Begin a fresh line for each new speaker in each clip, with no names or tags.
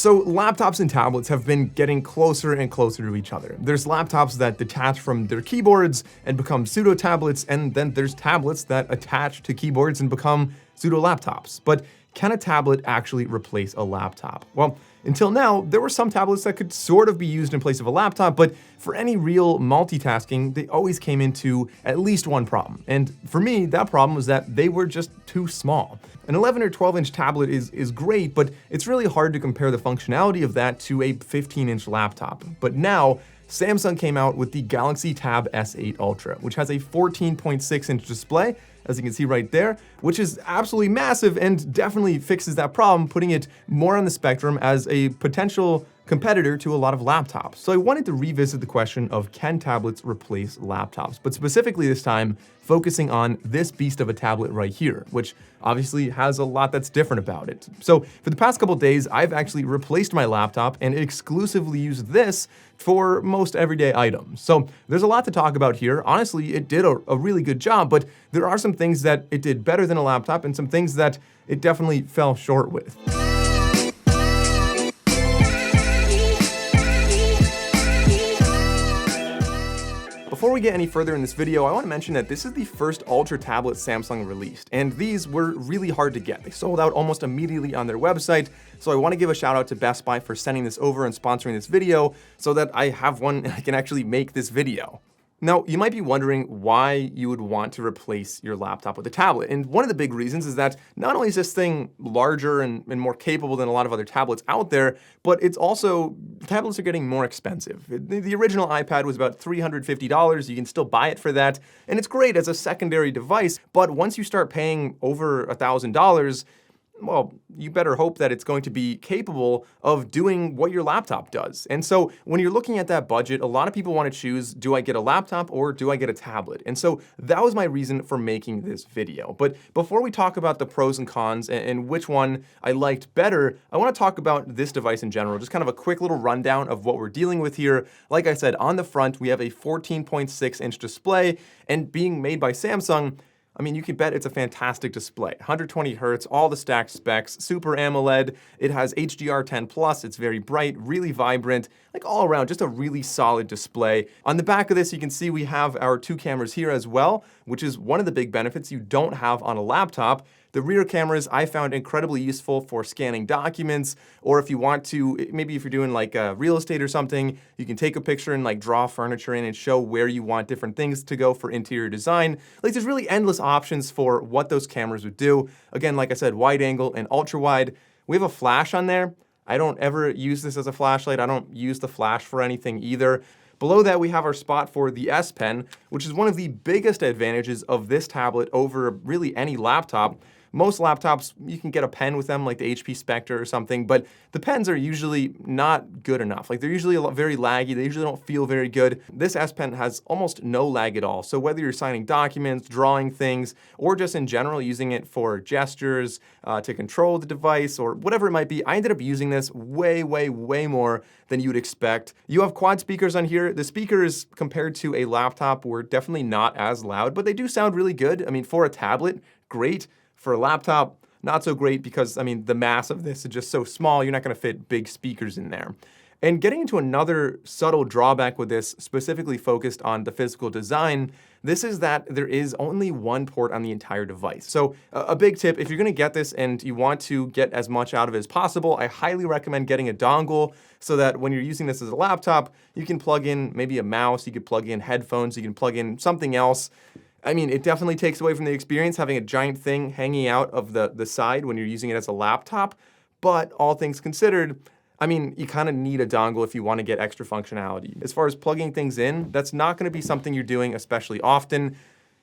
So laptops and tablets have been getting closer and closer to each other. There's laptops that detach from their keyboards and become pseudo tablets, and then there's tablets that attach to keyboards and become pseudo laptops. But can a tablet actually replace a laptop? Well, until now, there were some tablets that could sort of be used in place of a laptop, but for any real multitasking, they always came into at least one problem. And for me, that problem was that they were just too small. An 11 or 12-inch tablet is great, but it's really hard to compare the functionality of that to a 15-inch laptop. But now, Samsung came out with the Galaxy Tab S8 Ultra, which has a 14.6-inch display, as you can see right there, which is absolutely massive and definitely fixes that problem, putting it more on the spectrum as a potential competitor to a lot of laptops. So I wanted to revisit the question of, can tablets replace laptops? But specifically this time, focusing on this beast of a tablet right here, which obviously has a lot that's different about it. So for the past couple days, I've actually replaced my laptop and exclusively used this for most everyday items. So there's a lot to talk about here. Honestly, it did a really good job, but there are some things that it did better than a laptop and some things that it definitely fell short with. Before we get any further in this video, I want to mention that this is the first Ultra tablet Samsung released, and these were really hard to get. They sold out almost immediately on their website, so I want to give a shout out to Best Buy for sending this over and sponsoring this video so that I have one and I can actually make this video. Now, you might be wondering why you would want to replace your laptop with a tablet. And one of the big reasons is that not only is this thing larger and more capable than a lot of other tablets out there, but it's also, tablets are getting more expensive. The original iPad was about $350. You can still buy it for that. And it's great as a secondary device. But once you start paying over $1,000, well, you better hope that it's going to be capable of doing what your laptop does. And so when you're looking at that budget, a lot of people want to choose, do I get a laptop or do I get a tablet? And so that was my reason for making this video. But before we talk about the pros and cons and which one I liked better, I want to talk about this device in general, just kind of a quick little rundown of what we're dealing with here. Like I said, on the front, we have a 14.6-inch display, and being made by Samsung, I mean, you can bet it's a fantastic display. 120 Hertz, all the stacked specs, Super AMOLED, it has HDR10+, it's very bright, really vibrant, like all around, just a really solid display. On the back of this, you can see we have our two cameras here as well, which is one of the big benefits you don't have on a laptop. The rear cameras I found incredibly useful for scanning documents, or if you want to, maybe if you're doing like real estate or something, you can take a picture and like draw furniture in and show where you want different things to go for interior design. Like there's really endless options for what those cameras would do. Again, like I said, wide angle and ultra wide. We have a flash on there. I don't ever use this as a flashlight. I don't use the flash for anything either. Below that, we have our spot for the S Pen, which is one of the biggest advantages of this tablet over really any laptop. Most laptops, you can get a pen with them, like the HP Spectre or something, but the pens are usually not good enough. Like they're usually very laggy, they usually don't feel very good. This S Pen has almost no lag at all. So whether you're signing documents, drawing things, or just in general using it for gestures, to control the device, or whatever it might be, I ended up using this way more than you would expect. You have quad speakers on here. The speakers compared to a laptop were definitely not as loud, but they do sound really good. I mean, for a tablet, great. For a laptop, not so great because, I mean, the mass of this is just so small, you're not gonna fit big speakers in there. And getting into another subtle drawback with this, specifically focused on the physical design, this is that there is only one port on the entire device. So a big tip, if you're gonna get this and you want to get as much out of it as possible, I highly recommend getting a dongle so that when you're using this as a laptop, you can plug in maybe a mouse, you could plug in headphones, you can plug in something else. I mean, it definitely takes away from the experience having a giant thing hanging out of the side when you're using it as a laptop, but all things considered, I mean, you kind of need a dongle if you want to get extra functionality. As far as plugging things in, that's not going to be something you're doing especially often,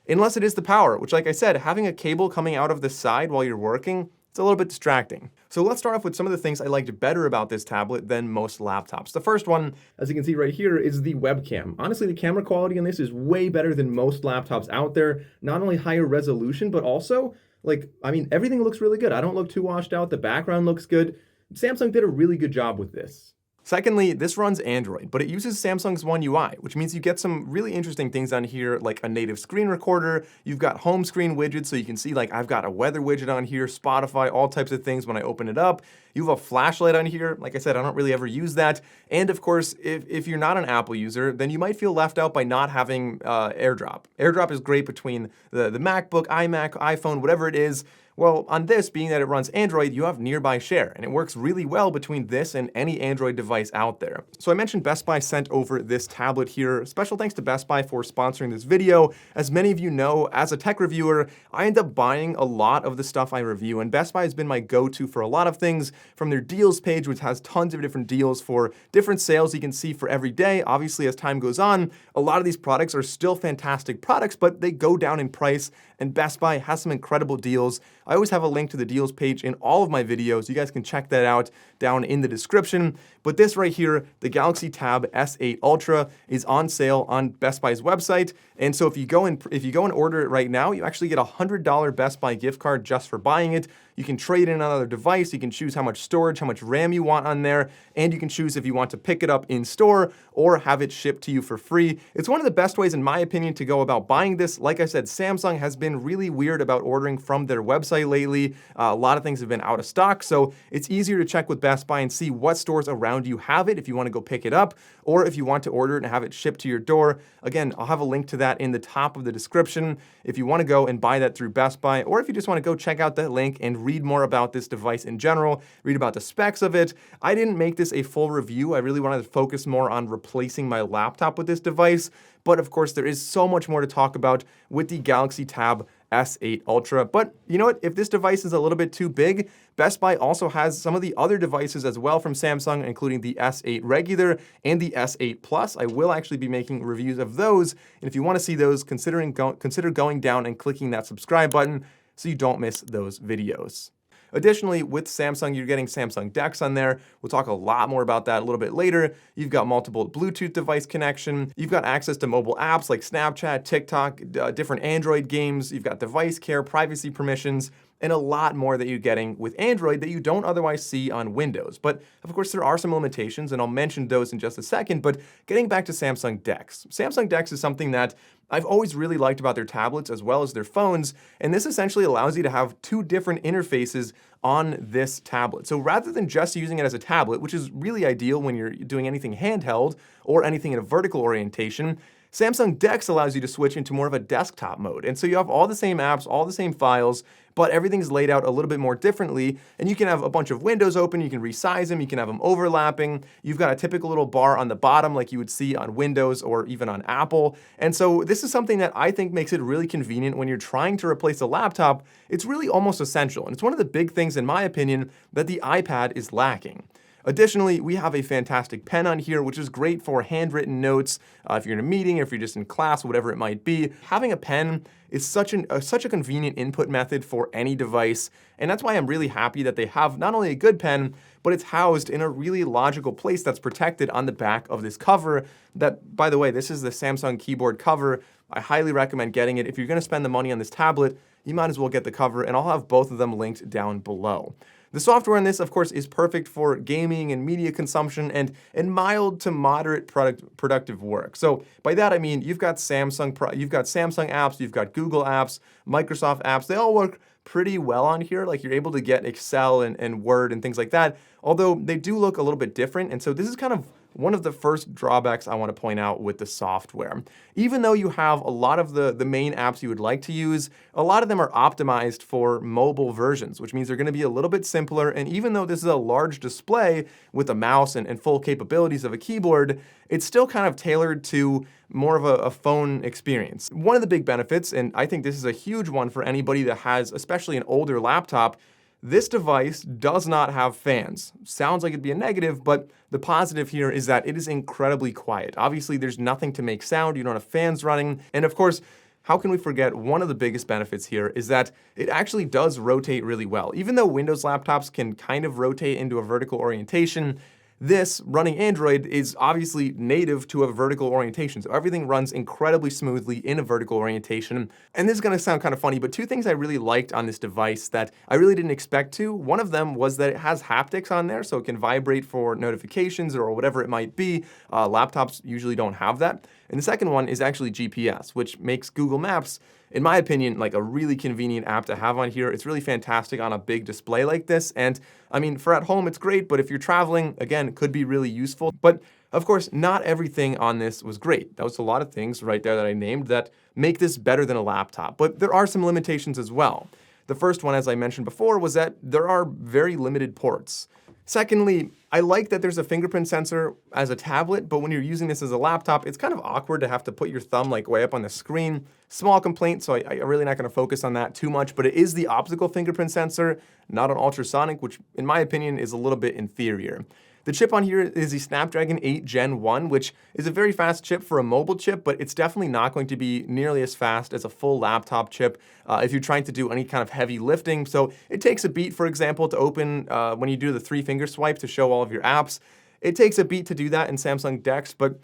unless it is the power, which like I said, having a cable coming out of the side while you're working, it's a little bit distracting. So let's start off with some of the things I liked better about this tablet than most laptops. The first one, as you can see right here, is the webcam. Honestly, the camera quality on this is way better than most laptops out there. Not only higher resolution, but also, like, I mean, everything looks really good. I don't look too washed out. The background looks good. Samsung did a really good job with this. Secondly, this runs Android, but it uses Samsung's One UI, which means you get some really interesting things on here, like a native screen recorder. You've got home screen widgets, so you can see like I've got a weather widget on here, Spotify, all types of things when I open it up. You have a flashlight on here. Like I said, I don't really ever use that. And of course, if you're not an Apple user, then you might feel left out by not having AirDrop. AirDrop is great between the MacBook, iMac, iPhone, whatever it is. Well, on this, being that it runs Android, you have Nearby Share, and it works really well between this and any Android device out there. So I mentioned Best Buy sent over this tablet here. Special thanks to Best Buy for sponsoring this video. As many of you know, as a tech reviewer, I end up buying a lot of the stuff I review, and Best Buy has been my go-to for a lot of things, from their deals page, which has tons of different deals for different sales you can see for every day. Obviously, as time goes on, a lot of these products are still fantastic products, but they go down in price, and Best Buy has some incredible deals. I always have a link to the deals page in all of my videos. You guys can check that out down in the description. But this right here, the Galaxy Tab S8 Ultra, is on sale on Best Buy's website. And so if you go and order it right now, you actually get a $100 Best Buy gift card just for buying it. You can trade in another device. You can choose how much storage, how much RAM you want on there, and you can choose if you want to pick it up in store or have it shipped to you for free. It's one of the best ways, in my opinion, to go about buying this. Like I said, Samsung has been really weird about ordering from their website lately. A lot of things have been out of stock, so it's easier to check with Best Buy and see what stores around you have it if you want to go pick it up, or if you want to order it and have it shipped to your door. Again, I'll have a link to that in the top of the description if you want to go and buy that through Best Buy, or if you just want to go check out that link and read more about this device in general, read about the specs of it. I didn't make this a full review. I really wanted to focus more on replacing my laptop with this device, but of course there is so much more to talk about with the Galaxy Tab S8 Ultra. But you know what? If this device is a little bit too big, Best Buy also has some of the other devices as well from Samsung, including the S8 regular and the S8 Plus. I will actually be making reviews of those. And if you want to see those, consider going down and clicking that subscribe button so you don't miss those videos. Additionally, with Samsung, you're getting Samsung DeX on there. We'll talk a lot more about that a little bit later. You've got multiple Bluetooth device connection. You've got access to mobile apps like Snapchat, TikTok, different Android games. You've got device care, privacy permissions, and a lot more that you're getting with Android that you don't otherwise see on Windows. But of course, there are some limitations, and I'll mention those in just a second. But getting back to Samsung DeX. Samsung DeX is something that I've always really liked about their tablets as well as their phones, and this essentially allows you to have two different interfaces on this tablet. So rather than just using it as a tablet, which is really ideal when you're doing anything handheld or anything in a vertical orientation, Samsung DeX allows you to switch into more of a desktop mode. And so you have all the same apps, all the same files, but everything's laid out a little bit more differently. And you can have a bunch of windows open, you can resize them, you can have them overlapping. You've got a typical little bar on the bottom like you would see on Windows or even on Apple. And so this is something that I think makes it really convenient when you're trying to replace a laptop. It's really almost essential. And it's one of the big things, in my opinion, that the iPad is lacking. Additionally, we have a fantastic pen on here, which is great for handwritten notes. If you're in a meeting, or if you're just in class, whatever it might be. Having a pen is such a convenient input method for any device. And that's why I'm really happy that they have not only a good pen, but it's housed in a really logical place that's protected on the back of this cover. That, by the way, this is the Samsung keyboard cover. I highly recommend getting it. If you're going to spend the money on this tablet, you might as well get the cover, and I'll have both of them linked down below. The software in this, of course, is perfect for gaming and media consumption and mild to moderate productive work. So by that I mean you've got Samsung apps, you've got Google apps, Microsoft apps. They all work pretty well on here. Like you're able to get Excel and Word and things like that, although they do look a little bit different. And so this is kind of one of the first drawbacks I want to point out with the software. Even though you have a lot of the main apps you would like to use, a lot of them are optimized for mobile versions, which means they're going to be a little bit simpler. And even though this is a large display with a mouse and full capabilities of a keyboard, it's still kind of tailored to more of a phone experience. One of the big benefits, and I think this is a huge one for anybody that has especially an older laptop, this device does not have fans. Sounds like it'd be a negative, but the positive here is that it is incredibly quiet. Obviously, there's nothing to make sound. You don't have fans running. And of course, how can we forget one of the biggest benefits here is that it actually does rotate really well. Even though Windows laptops can kind of rotate into a vertical orientation, This, running Android, is obviously native to a vertical orientation, so everything runs incredibly smoothly in a vertical orientation. And this is going to sound kind of funny, but two things I really liked on this device that I really didn't expect to. One of them was that it has haptics on there, so it can vibrate for notifications or whatever it might be. Laptops usually don't have that. And the second one is actually GPS, which makes Google Maps, in my opinion, like a really convenient app to have on here. It's really fantastic on a big display like this. And I mean, for at home, it's great, but if you're traveling, again, it could be really useful. But of course, not everything on this was great. That was a lot of things right there that I named that make this better than a laptop, but there are some limitations as well. The first one, as I mentioned before, was that there are very limited ports. Secondly, I like that there's a fingerprint sensor as a tablet, but when you're using this as a laptop, it's kind of awkward to have to put your thumb like way up on the screen. Small complaint, so I'm really not gonna focus on that too much, but it is the optical fingerprint sensor, not an ultrasonic, which in my opinion is a little bit inferior. The chip on here is the Snapdragon 8 Gen 1, which is a very fast chip for a mobile chip, but it's definitely not going to be nearly as fast as a full laptop chip if you're trying to do any kind of heavy lifting. So it takes a beat, for example, to open when you do the 3-finger swipe to show all of your apps. It takes a beat to do that in Samsung DeX, but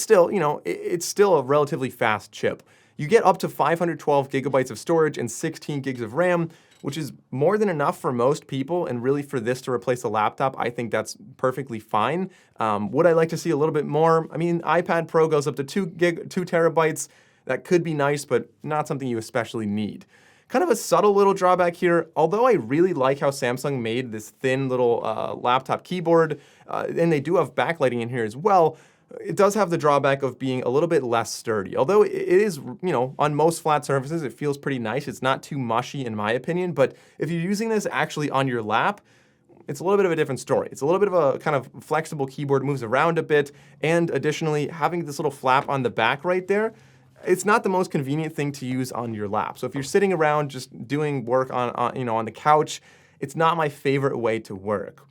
still, you know, it's still a relatively fast chip. You get up to 512 gigabytes of storage and 16 gigs of RAM, which is more than enough for most people, and really for this to replace a laptop, I think that's perfectly fine. Would I like to see a little bit more? I mean, iPad Pro goes up to 2 terabytes. That could be nice, but not something you especially need. Kind of a subtle little drawback here, although I really like how Samsung made this thin little laptop keyboard, and they do have backlighting in here as well. It does have the drawback of being a little bit less sturdy. Although it is, you know, on most flat surfaces, it feels pretty nice. It's not too mushy in my opinion, but if you're using this actually on your lap, it's a little bit of a different story. It's a little bit of a kind of flexible keyboard, moves around a bit, and additionally, having this little flap on the back right there, it's not the most convenient thing to use on your lap. So if you're sitting around just doing work on the couch, it's not my favorite way to work.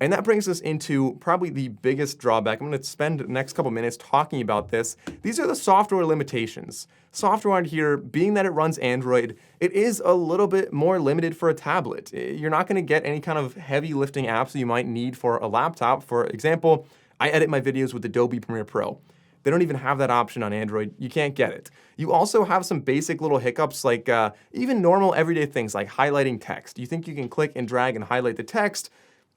And that brings us into probably the biggest drawback. I'm going to spend the next couple minutes talking about this. These are the software limitations. Software on here, being that it runs Android, it is a little bit more limited for a tablet. You're not going to get any kind of heavy lifting apps that you might need for a laptop. For example, I edit my videos with Adobe Premiere Pro. They don't even have that option on Android. You can't get it. You also have some basic little hiccups like even normal everyday things like highlighting text. You think you can click and drag and highlight the text?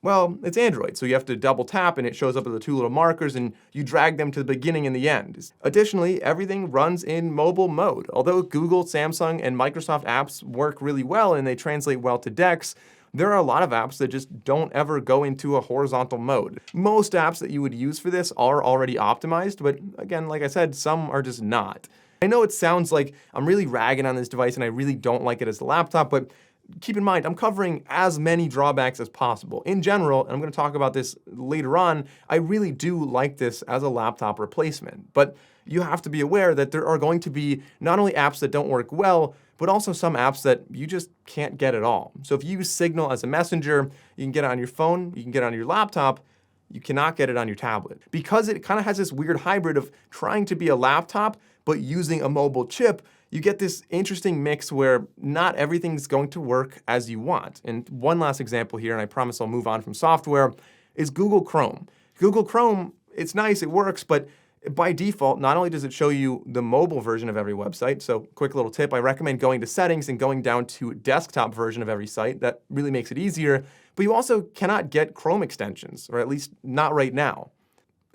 Well, it's Android, so you have to double tap and it shows up as the 2 little markers and you drag them to the beginning and the end. Additionally, everything runs in mobile mode. Although Google, Samsung, and Microsoft apps work really well and they translate well to DeX, there are a lot of apps that just don't ever go into a horizontal mode. Most apps that you would use for this are already optimized, but again, like I said, some are just not. I know it sounds like I'm really ragging on this device and I really don't like it as a laptop, but keep in mind, I'm covering as many drawbacks as possible. In general, and I'm going to talk about this later on, I really do like this as a laptop replacement. But you have to be aware that there are going to be not only apps that don't work well, but also some apps that you just can't get at all. So if you use Signal as a messenger, you can get it on your phone, you can get it on your laptop, you cannot get it on your tablet. Because it kind of has this weird hybrid of trying to be a laptop, but using a mobile chip, you get this interesting mix where not everything's going to work as you want. And one last example here, and I promise I'll move on from software, is Google Chrome. Google Chrome, it's nice, it works, but by default, not only does it show you the mobile version of every website, so quick little tip, I recommend going to settings and going down to desktop version of every site. That really makes it easier, but you also cannot get Chrome extensions, or at least not right now.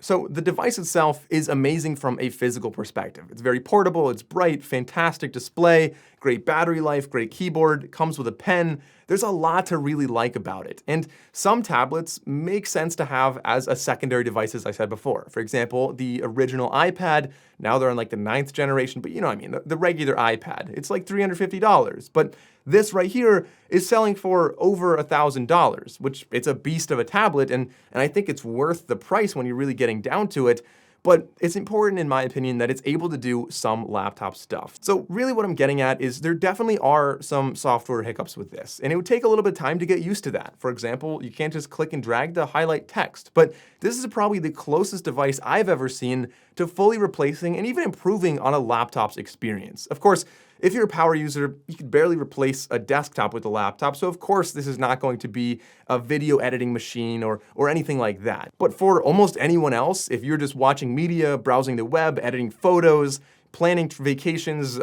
So the device itself is amazing from a physical perspective. It's very portable, it's bright, fantastic display, great battery life, great keyboard, comes with a pen. There's a lot to really like about it. And some tablets make sense to have as a secondary device, as I said before. For example, the original iPad, now they're on like the 9th generation, but you know what I mean, the regular iPad. It's like $350, but this right here is selling for over $1,000, which it's a beast of a tablet, and I think it's worth the price when you're really getting down to it. But it's important, in my opinion, that it's able to do some laptop stuff. So really what I'm getting at is there definitely are some software hiccups with this, and it would take a little bit of time to get used to that. For example, you can't just click and drag to highlight text, but this is probably the closest device I've ever seen to fully replacing and even improving on a laptop's experience. Of course, if you're a power user, you could barely replace a desktop with a laptop, so of course this is not going to be a video editing machine or anything like that. But for almost anyone else, if you're just watching media, browsing the web, editing photos, planning vacations,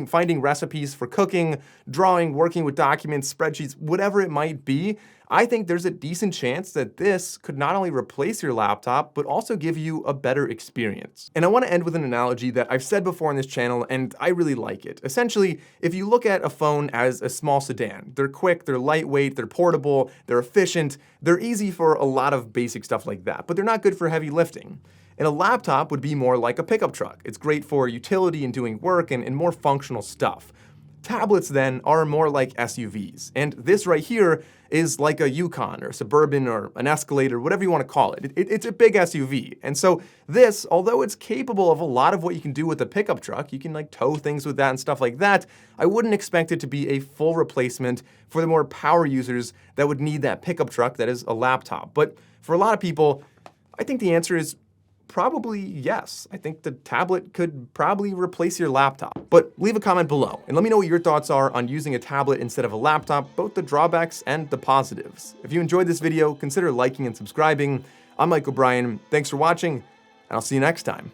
finding recipes for cooking, drawing, working with documents, spreadsheets, whatever it might be, I think there's a decent chance that this could not only replace your laptop, but also give you a better experience. And I want to end with an analogy that I've said before on this channel, and I really like it. Essentially, if you look at a phone as a small sedan, they're quick, they're lightweight, they're portable, they're efficient, they're easy for a lot of basic stuff like that, but they're not good for heavy lifting. And a laptop would be more like a pickup truck. It's great for utility and doing work and more functional stuff. Tablets then are more like SUVs, and this right here is like a Yukon or Suburban or an Escalade or whatever you want to call it. It's a big SUV, and so this, although it's capable of a lot of what you can do with a pickup truck, you can like tow things with that and stuff like that, I wouldn't expect it to be a full replacement for the more power users that would need that pickup truck that is a laptop. But for a lot of people, I think the answer is probably yes. I think the tablet could probably replace your laptop. But leave a comment below and let me know what your thoughts are on using a tablet instead of a laptop, both the drawbacks and the positives. If you enjoyed this video, consider liking and subscribing. I'm Mike O'Brien. Thanks for watching, and I'll see you next time.